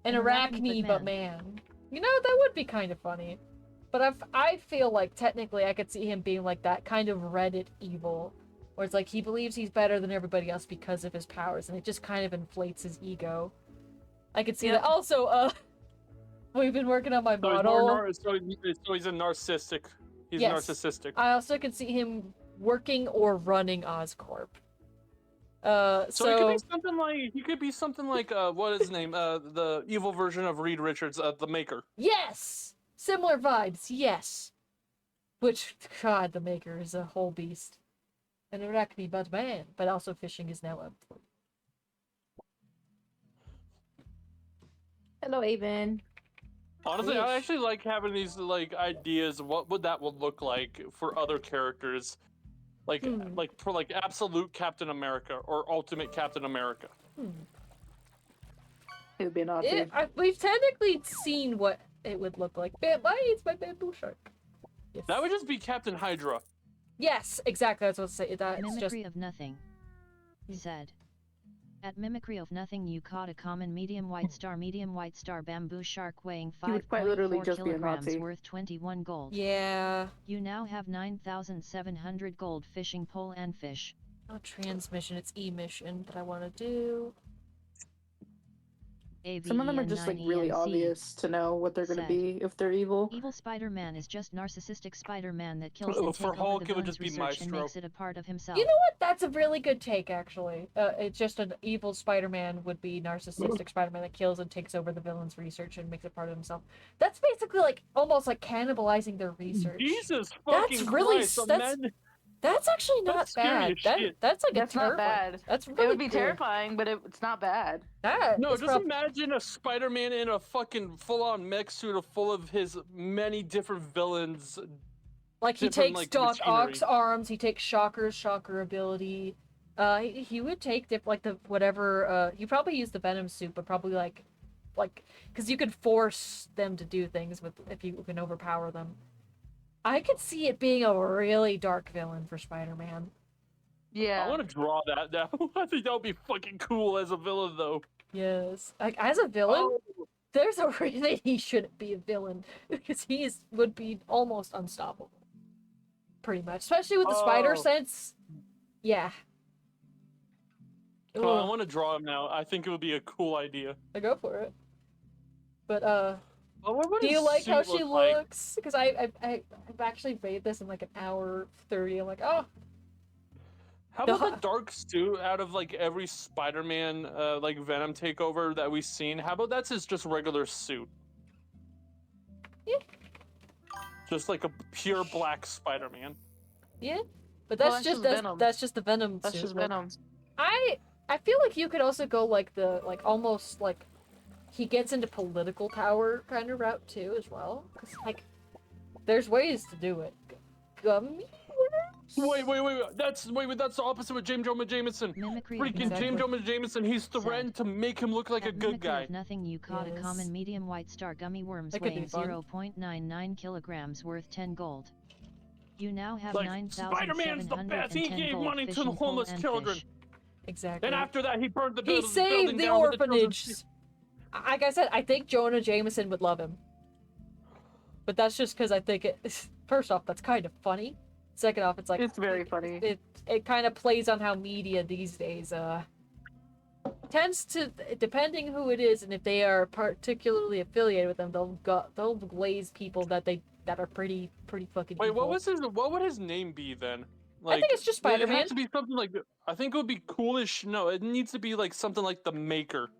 An arachne, but man. You know, that would be kind of funny. But I feel like, technically, I could see him being like that kind of Reddit evil. Where it's like, he believes he's better than everybody else because of his powers, and it just kind of inflates his ego. I could see that. Also, we've been working on my model. So he's a narcissistic. He's narcissistic. I also could see him working or running Oscorp. So he could be something like what is his name? The evil version of Reed Richards, the Maker. Yes! Similar vibes, yes. Which, God, the Maker is a whole beast. An arachne but man, but also fishing is now up. Hello, Avon. Honestly, I actually like having these ideas of what that would look like for other characters, like absolute Captain America or Ultimate Captain America. It would be an awesome. We've technically seen what it would look like. It's my bamboo shark. Yes. That would just be Captain Hydra. Yes, exactly. That's what I was saying. Mimicry of nothing. Said. At Mimicry of Nothing you caught a common medium white star bamboo shark weighing 5.4 kilograms worth 21 gold. Yeah. You now have 9,700 gold fishing pole and fish. Not transmission, it's emission that I want to do. Some of them are just like really obvious to know what they're going to be if they're evil. Evil Spider-Man is just narcissistic Spider-Man that kills and takes over the villain's research and makes it a part of himself. You know what? That's a really good take, actually. It's just an evil Spider-Man would be narcissistic Spider-Man that kills and takes over the villain's research and makes it part of himself. That's basically like almost like cannibalizing their research. Jesus fucking Christ! That's actually not bad. That's like that's not bad. That's really it would be terrifying, but it's not bad. Just imagine a Spider-Man in a fucking full-on mech suit full of his many different villains. Like he takes Doc Ock's arms, he takes Shocker's shocker ability. He would take he probably use the Venom suit, but probably like because you could force them to do things if you can overpower them. I could see it being a really dark villain for Spider-Man. Yeah. I want to draw that now. I think that would be fucking cool as a villain, though. Yes. Like, as a villain, there's a reason he shouldn't be a villain. Because he would be almost unstoppable. Pretty much. Especially with the spider sense. Yeah. Oh, I want to draw him now. I think it would be a cool idea. I go for it. But, do you like how she looks? Because I've actually made this in like an hour 30. I'm like, oh. How about the dark suit out of like every Spider-Man like Venom takeover that we've seen? How about that's his just regular suit? Yeah. Just like a pure black Spider-Man. Yeah. But that's just the Venom suit. That's just Venom. I feel like you could also go like almost like he gets into political power kind of route too as well. Cause like, there's ways to do it. Gummy worms? Wait. That's the opposite with James Jonah Jameson. James Jonah Jameson. He's threatened to make him look like a good guy. Of nothing, you caught a common medium white star gummy worms weighing 0.99 kilograms worth 10 gold. You now have 9,710 gold He gave money to the homeless children. Exactly. And after that, he burned the building. He saved the orphanage. Like I said, I think Jonah Jameson would love him. But that's just because I think first off, that's kind of funny. Second off, it's like... It's very funny. It kind of plays on how media these days, tends to, depending who it is, and if they are particularly affiliated with them, they'll glaze people that are pretty fucking Wait, evil. what would his name be then? Like, I think it's just Spider-Man. It has to be something like... I think it would be coolish. No, it needs to be like something like the Maker.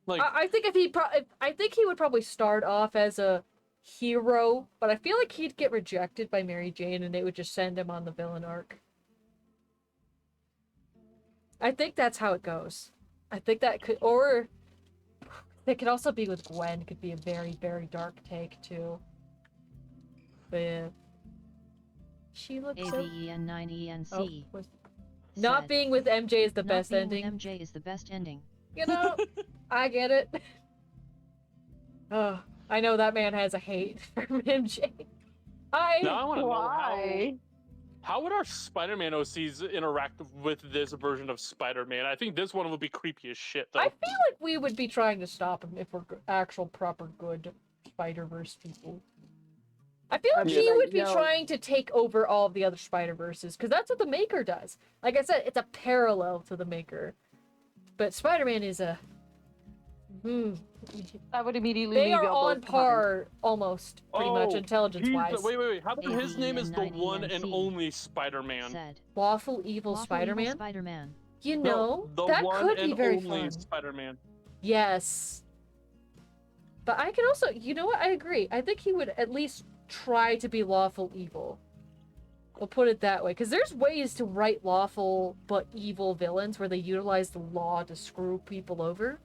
Like, I think I think he would probably start off as a hero, but I feel like he'd get rejected by Mary Jane and they would just send him on the villain arc. I think that's how it goes. I think that could, or it could also be with Gwen. It could be a very, very dark take too. But yeah. She looks AVEN9ENC. Not being with MJ is the best ending. MJ is the best ending. You know, I get it. Oh, I know that man has a hate for MJ. Now I want to know How would our Spider-Man OCs interact with this version of Spider-Man? I think this one would be creepy as shit, though. I feel like we would be trying to stop him if we're actual proper good Spider-Verse people. I feel like he would be trying to take over all of the other Spider-Verses, because that's what the Maker does. Like I said, it's a parallel to the Maker. But Spider-Man is a... I would immediately They are on par, almost, pretty much, intelligence-wise. Wait. How about his name is the one and only Spider-Man? Lawful Evil Spider-Man? You know, no, that could be very only fun. Spider-Man. Yes. But I can also, you know what, I agree. I think he would at least try to be lawful evil. We'll put it that way. Because there's ways to write lawful but evil villains where they utilize the law to screw people over.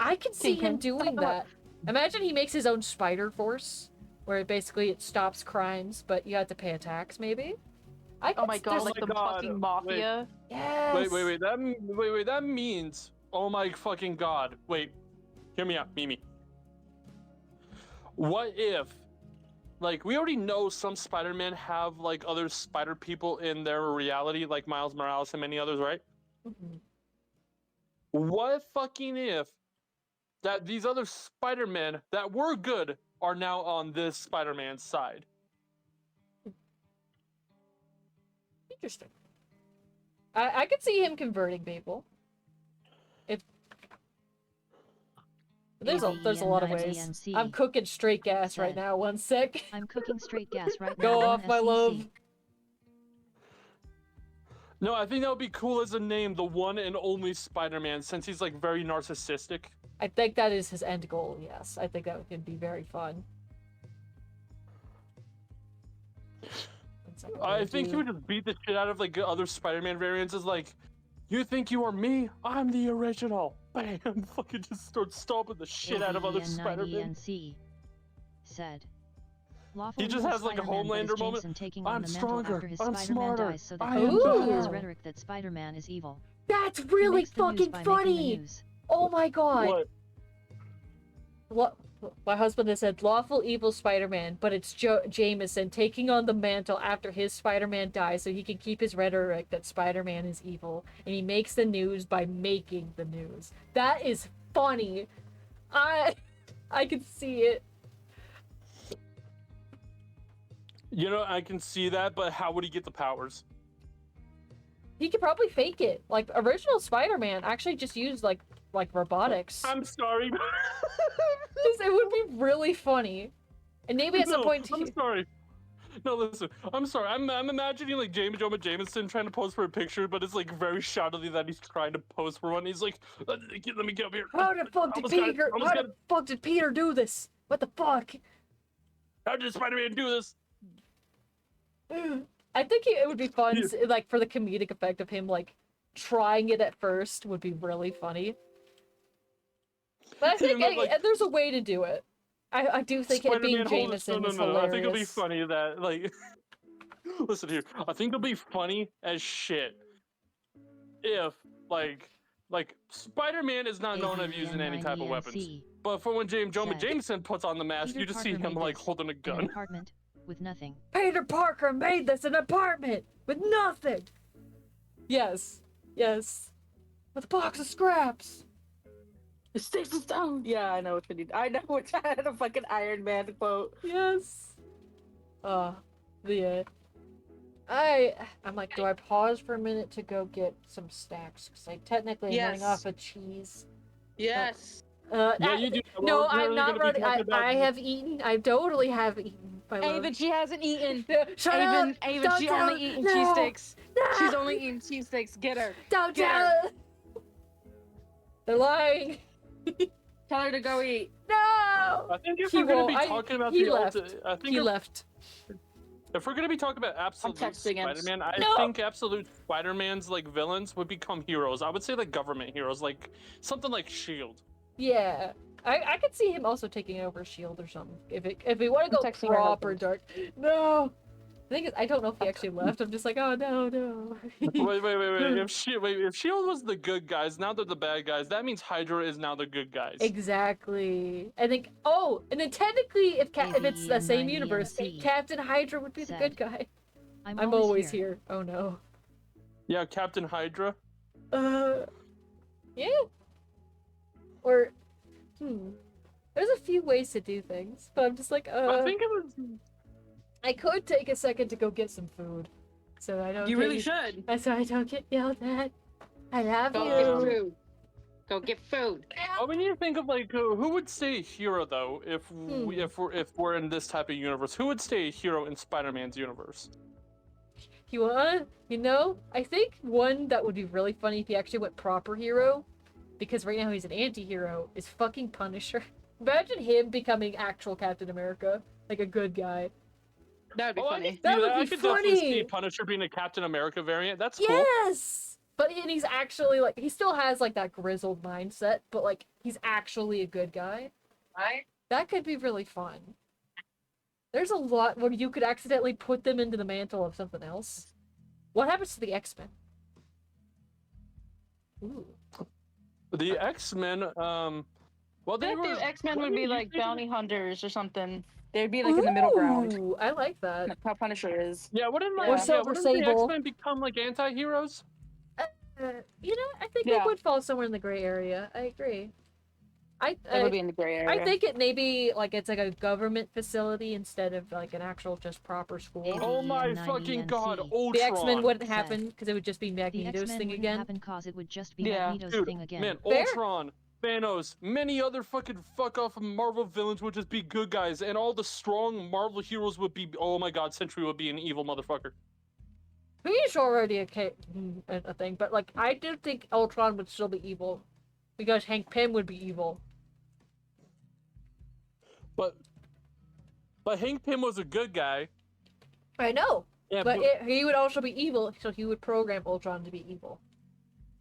I can see him doing that. Imagine he makes his own Spider Force, where basically it stops crimes, but you have to pay a tax, maybe? Oh my god, like the fucking mafia. Yes. Wait. That means. Oh my fucking god. Wait. Hear me out, Mimi. What if, like, we already know some Spider-Men have like other Spider people in their reality, like Miles Morales and many others, right? Mm-hmm. What fucking if that these other Spider-Men that were good are now on this Spider-Man's side? Interesting. I could see him converting people. If there's a lot of ways. I'm cooking straight gas right now. One sec. I'm cooking straight gas right now. Go off, my love. No, I think that would be cool as a name, the one and only Spider-Man, since he's like very narcissistic. I think that is his end goal. Yes, I think that would be very fun. I think he would just beat the shit out of like other Spider-Man variants. Is like, you think you are me? I'm the original. Bam! Fucking just start stomping the shit out of other Spider-Man. Said. He just has like a Homelander moment. I'm stronger. I'm smarter. His rhetoric that Spider-Man is evil. That's really fucking funny. Oh my god. What? My husband has said lawful evil Spider-Man, but it's Jameson taking on the mantle after his Spider-Man dies so he can keep his rhetoric that Spider-Man is evil. And he makes the news by making the news. That is funny. I can see it. You know, I can see that, but how would he get the powers? He could probably fake it. Like, original Spider-Man actually just used, like robotics. I'm sorry. It would be really funny. And maybe at some point... I'm sorry. No, listen. I'm sorry. I'm imagining, like, Jonah Jameson trying to pose for a picture, but it's, like, very shoddily that he's trying to pose for one. He's like, let me get up here. How the fuck did Peter do this? What the fuck? How did Spider-Man do this? I think it would be fun, like, for the comedic effect of him, like, trying it at first would be really funny. But I think there's a way to do it. I do think it being Jameson is hilarious. I think it'll be funny that, like... Listen here. I think it'll be funny as shit if, like Spider-Man is not known of using any type of weapons. But for when Jonah Jameson puts on the mask, you just see him, like, holding a gun. Apartment with nothing. Peter Parker made this an apartment with nothing! Yes. With a box of scraps! Sticks and stones. Yeah, I know what you need. I know which I had a fucking Iron Man quote. Yes. I'm like, do I pause for a minute to go get some snacks? Because I technically am running off of cheese. Yes. Yeah, you do. No, I'm not running. I have eaten. I totally have eaten. Aven, she hasn't eaten. Shut up! Aven, she only eaten cheese sticks. No. She's only eaten cheese sticks. Get her. Don't tell her. They're lying. Tell her to go eat. No! I think if we're going to be talking about he left. If we're going to be talking about absolute Spider-Man, I think absolute Spider-Man's like villains would become heroes. I would say like government heroes, like something like S.H.I.E.L.D. Yeah. I could see him also taking over S.H.I.E.L.D. or something. If we want to go proper dark. No! The thing is, I don't know if he actually left. I'm just like, oh no. Wait. If S.H.I.E.L.D. was the good guys, now they're the bad guys. That means Hydra is now the good guys. Exactly. I think. Oh, and then technically, if it's the same universe, Captain Hydra would be the good guy. I'm always here. Oh no. Yeah, Captain Hydra. Yeah. Or, there's a few ways to do things, but I'm just like, I think it was. I could take a second to go get some food, so I don't. You really should. So I don't get yelled at. I love Go you. get food. Go get food. Oh, we need to think of like who would stay a hero though if we're in this type of universe. Who would stay a hero in Spider-Man's universe? I think one that would be really funny if he actually went proper hero, because right now he's an anti-hero, is fucking Punisher. Imagine him becoming actual Captain America, like a good guy. That'd be funny. That would I be could funny. definitely see Punisher being a Captain America variant. That's cool. Yes! But he's actually, like, he still has, like, that grizzled mindset, but, like, he's actually a good guy. Right? That could be really fun. There's a lot where you could accidentally put them into the mantle of something else. What happens to the X-Men? Ooh. The X-Men, well, I think the X-Men would be like bounty hunters or something. They'd be like Ooh, in the middle ground. I like that. That's how Punisher is. Yeah, wouldn't Silver the Sable. X-Men become like anti-heroes? I think they would fall somewhere in the gray area. I agree. They would be in the gray area. I think it maybe like it's like a government facility instead of like an actual just proper school. Oh my fucking god, Ultron! The X-Men wouldn't happen because it would just be Magneto's thing again. Happen cause it would just be Magneto's Dude, thing again. man, Fair. Ultron, Thanos, many other fucking fuck-off Marvel villains would just be good guys, and all the strong Marvel heroes would be, oh my god, Sentry would be an evil motherfucker. He's already a thing, but like I do think Ultron would still be evil, because Hank Pym would be evil. But Hank Pym was a good guy. I know, Yeah, but he would also be evil, so he would program Ultron to be evil.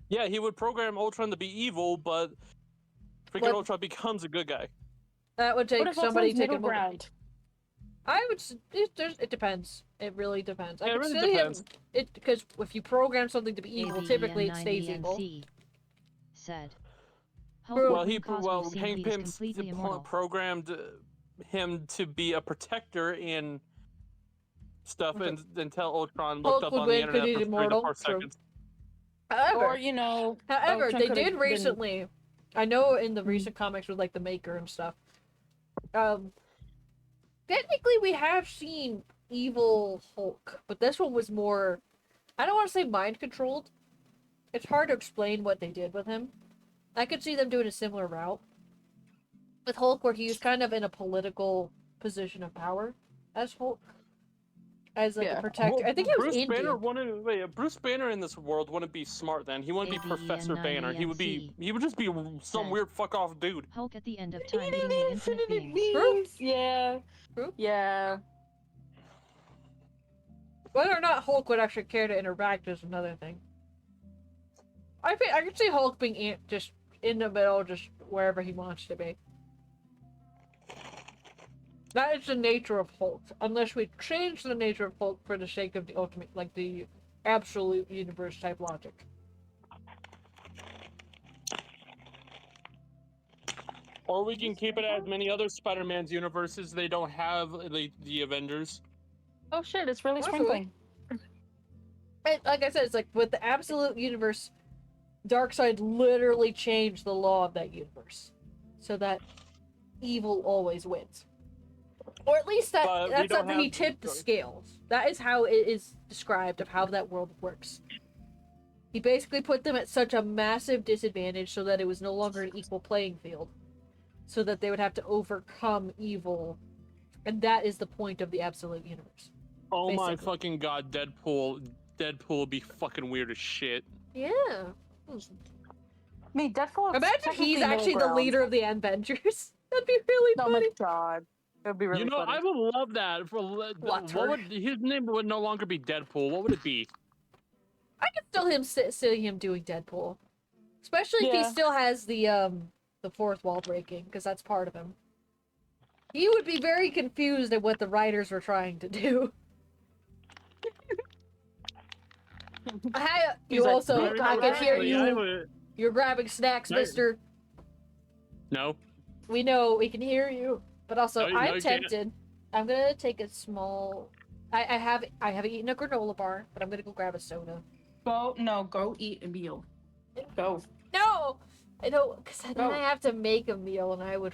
Yeah, he would program Ultron to be evil, but freaking Ultron becomes a good guy. That would take somebody taking ground. I would. It depends. It really depends. Yeah, it really depends. Because if you program something to be evil, typically it stays evil. Said. Well, Hank Pym programmed him to be a protector and stuff, and until Ultron looked up on the internet for 3 to 4 seconds. However, Ultron they did recently. I know in the recent comics with like the Maker and stuff. Technically, we have seen evil Hulk, but this one was more. I don't want to say mind controlled. It's hard to explain what they did with him. I could see them doing a similar route with Hulk, where he was kind of in a political position of power as Hulk, as like a protector. Well, I think he was Indian. Bruce Banner in this world wouldn't be smart then. He wouldn't be Professor Banner. He would just be some weird fuck off dude. Hulk at the end of time eating the infinite beings. True. Yeah. True. Yeah. Whether or not Hulk would actually care to interact is another thing. I could see Hulk being just in the middle, just wherever he wants to be. That is the nature of Hulk. Unless we change the nature of Hulk for the sake of the ultimate, like the absolute universe type logic. Or we can keep it as many other Spider-Man's universes. They don't have the Avengers. Oh shit! It's really sprinkling. Like I said, it's like with the absolute universe, Darkseid literally changed the law of that universe, so that evil always wins. Or at least that's something he tipped the scales. That is how it is described of how that world works. He basically put them at such a massive disadvantage so that it was no longer an equal playing field. So that they would have to overcome evil. And that is the point of the absolute universe. Oh basically. My fucking god, Deadpool would be fucking weird as shit. Yeah. I mean, Deadpool. Imagine he's actually the leader of the Avengers. That'd be really funny. Oh my god. That'd be really funny. I would love that. His name would no longer be Deadpool. What would it be? I could still see him doing Deadpool. Especially if he still has the fourth wall breaking, because that's part of him. He would be very confused at what the writers were trying to do. I can hear you. You're grabbing snacks, mister. No. We know, we can hear you. But also, I'm tempted. I'm gonna take a small I haven't eaten a granola bar, but I'm gonna go grab a soda. Go eat a meal. Go. No! I know, because then I have to make a meal, and I would